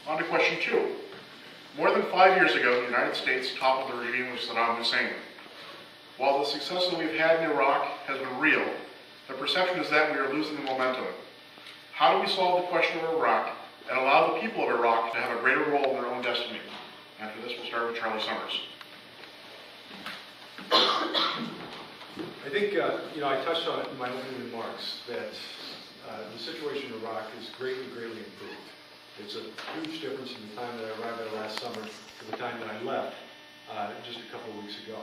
On to question 2. More than 5 years ago, the United States toppled the regime of Saddam Hussein. While the success that we've had in Iraq has been real, the perception is that we are losing the momentum. How do we solve the question of Iraq and allow the people of Iraq to have a greater role in their own destiny? And for this, we'll start with Charlie Summers. I think, I touched on it in my opening remarks that the situation in Iraq is greatly improved. It's a huge difference from the time that I arrived there last summer to the time that I left just a couple of weeks ago.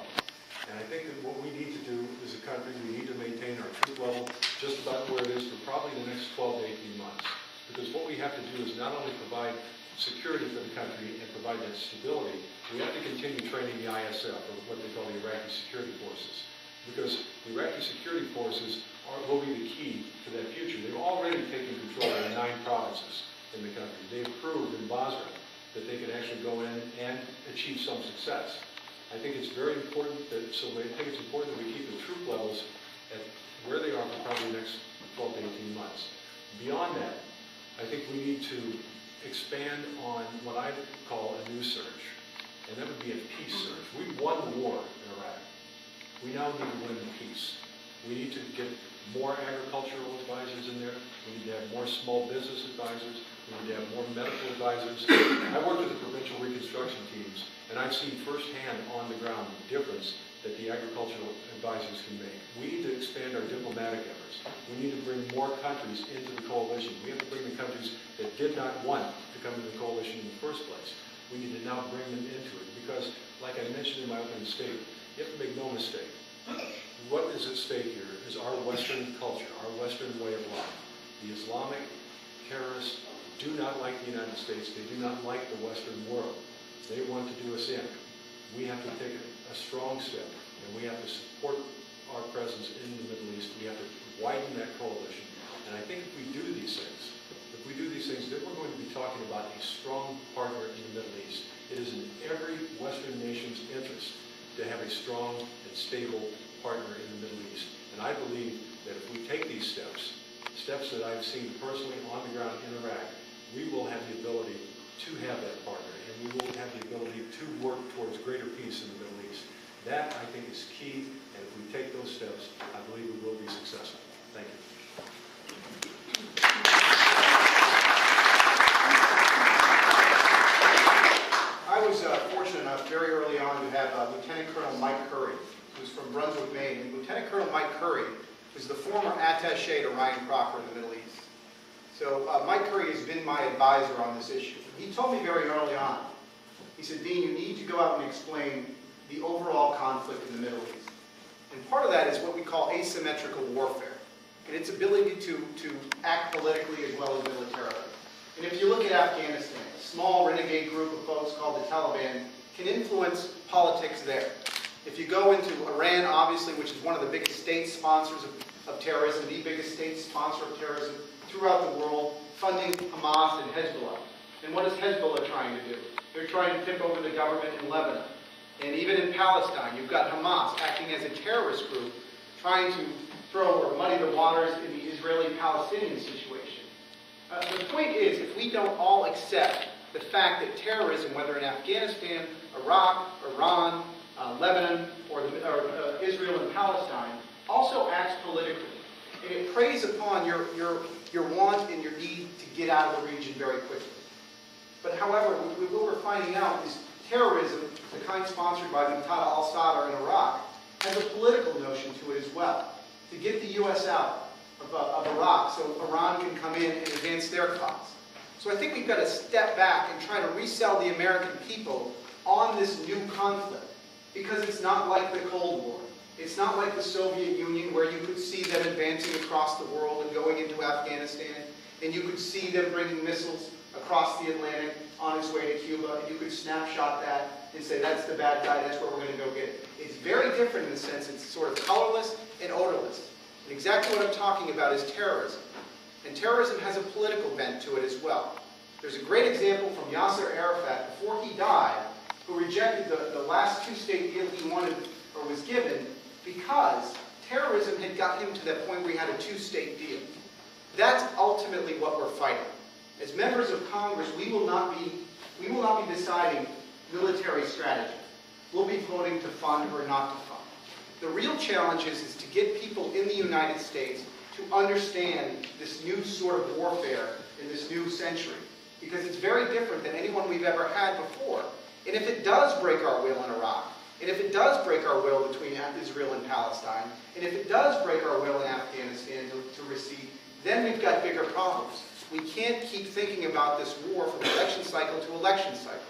And I think that what we need to do as a country, we need to maintain our troop level just about where it is for probably the next 12 to 18 months. Because what we have to do is not only provide security for the country and provide that stability, we have to continue training the ISF, or what they call the Iraqi Security Forces. Because the Iraqi Security Forces will be the key to that future. They've already taken control of 9 provinces in the country. They've proved in Basra that they can actually go in and achieve some success. I think it's very important that, I think it's important that we keep the troop levels at where they are for probably the next 12 to 18 months. Beyond that, I think we need to expand on what I call a new surge, and that would be a peace surge. We won the war in Iraq. We now need to win the peace. We need to get more agricultural advisors in there. We need to have more small business advisors. We need to have more medical advisors. I worked with the provincial reconstruction teams, and I've seen firsthand on the ground the difference that the agricultural advisors can make. We need to expand our diplomatic efforts. We need to bring more countries into the coalition. We have to bring the countries that did not want to come into the coalition in the first place. We need to now bring them into it because, like I mentioned in my opening statement, you have to make no mistake. What is at stake here is our Western culture, our Western way of life. The Islamic terrorists do not like the United States. They do not like the Western world. They want to do us in. We have to take a strong step, and we have to support our presence in the Middle East. We have to widen that coalition. And I think if we do these things, then we're going to be talking about a strong partner in the Middle East. It is in every Western nation's interest to have a strong and stable partner in the Middle East. And I believe that if we take these steps that I've seen personally on the ground in Iraq, we will have the ability to have that partner, and we will have the ability to work towards greater peace in the Middle East. That, I think, is key, and if we take those steps, I believe we will be successful. Thank you. I was fortunate enough very early on to have Lieutenant Colonel Mike Curry, who's from Brunswick, Maine. And Lieutenant Colonel Mike Curry was the former attaché to Ryan Crocker in the Middle East. So Mike Curry has been my advisor on this issue. He told me very early on, he said, Dean, you need to go out and explain the overall conflict in the Middle East. And part of that is what we call asymmetrical warfare, and its ability to act politically as well as militarily. And if you look at Afghanistan, a small renegade group of folks called the Taliban can influence politics there. If you go into Iran, obviously, which is one of the biggest state sponsors of terrorism, the biggest state sponsor of terrorism throughout the world, funding Hamas and Hezbollah. And what is Hezbollah trying to do? They're trying to tip over the government in Lebanon. And even in Palestine, you've got Hamas acting as a terrorist group, trying to throw or muddy the waters in the Israeli-Palestinian situation. The point is, if we don't all accept the fact that terrorism, whether in Afghanistan, Iraq, Iran, Lebanon, or Israel and Palestine, also acts politically. And it preys upon your want and your need to get out of the region very quickly. But however, what we're finding out is terrorism, the kind sponsored by Muqtada al-Sadr in Iraq, has a political notion to it as well, to get the U.S. out of Iraq so Iran can come in and advance their cause. So I think we've got to step back and try to resell the American people on this new conflict, because it's not like the Cold War. It's not like the Soviet Union, where you could see them advancing across the world and going into Afghanistan, and you could see them bringing missiles across the Atlantic on its way to Cuba, and you could snapshot that and say, that's the bad guy, that's where we're going to go get it. It's very different in the sense it's sort of colorless and odorless. And exactly what I'm talking about is terrorism. And terrorism has a political bent to it as well. There's a great example from Yasser Arafat before he died, who rejected the last two-state deal he wanted or was given because terrorism had got him to that point where he had a two-state deal. That's ultimately what we're fighting. As members of Congress, we will not be deciding military strategy. We'll be voting to fund or not to fund. The real challenge is to get people in the United States to understand this new sort of warfare in this new century, because it's very different than anyone we've ever had before. And if it does break our will in Iraq, and if it does break our will between Israel and Palestine, and if it does break our will in Afghanistan to recede, then we've got bigger problems. We can't keep thinking about this war from election cycle to election cycle.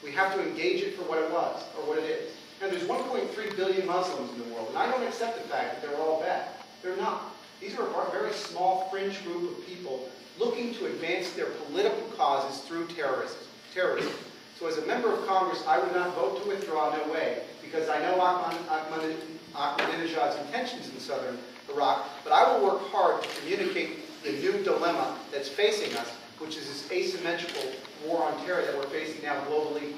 We have to engage it for what it was, or what it is. Now, there's 1.3 billion Muslims in the world, and I don't accept the fact that they're all bad. They're not. These are a very small fringe group of people looking to advance their political causes through terrorism. So as a member of Congress, I would not vote to withdraw, no way, because I know Ahmadinejad's intentions in southern Iraq, but I will work hard to communicate the new dilemma that's facing us, which is this asymmetrical war on terror that we're facing now globally